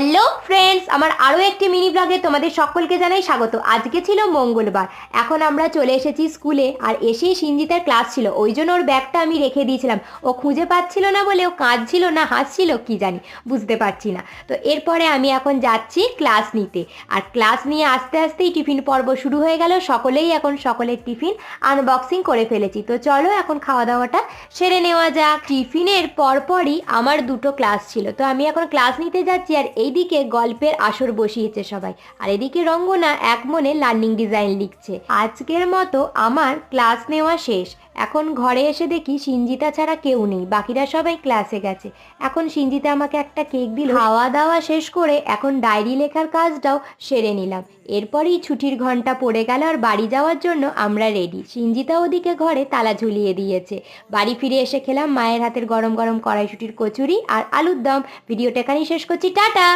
Hello friends, আমার আরও একটি মিনি ব্লগে তোমাদের সকলকে জানাই স্বাগত। আজকে ছিল মঙ্গলবার, এখন আমরা চলে এসেছি স্কুলে। আর এসেই সিঞ্জিতার ক্লাস ছিল, ওই জন্য ওর ব্যাগটা আমি রেখে দিয়েছিলাম। ও খুঁজে পাচ্ছিল না বলে ও কাঁদছিল না হাসছিল কি জানি, বুঝতে পারছি না। তো এরপরে আমি এখন যাচ্ছি ক্লাস নিতে। আর ক্লাস নিয়ে আস্তে আস্তেই টিফিন পর্ব শুরু হয়ে গেল। সকলেই এখন সকলের টিফিন আনবক্সিং করে ফেলেছি। তো চলো এখন খাওয়া দাওয়াটা সেরে নেওয়া যাক। টিফিনের পরপরই আমার দুটো ক্লাস ছিল, তো আমি এখন ক্লাস নিতে যাচ্ছি। আর এইদিকে গল্পের আসর বসিয়েছে সবাই, আর এদিকে রঙ্গনা এক মনে লার্নিং ডিজাইন লিখছে। আজকের মতো আমার ক্লাস নেওয়া শেষ। এখন ঘরে এসে দেখি সিঞ্জিতা ছাড়া কেউ নেই, বাকিরা সবাই ক্লাসে গেছে। এখন সিঞ্জিতা আমাকে একটা কেক দিল। খাওয়া দাওয়া শেষ করে এখন ডায়েরি লেখার কাজটাও সেরে নিলাম। এরপরই ছুটির ঘন্টা পড়ে গেল আর বাড়ি যাওয়ার জন্য আমরা রেডি। সিঞ্জিতা ওদিকে ঘরে তালা ঝুলিয়ে দিয়েছে। বাড়ি ফিরে এসে খেলাম মায়ের হাতের গরম গরম কড়াইশুটির কচুরি আর আলুর দম। ভিডিওটা এখানেই শেষ করছি, টাটা।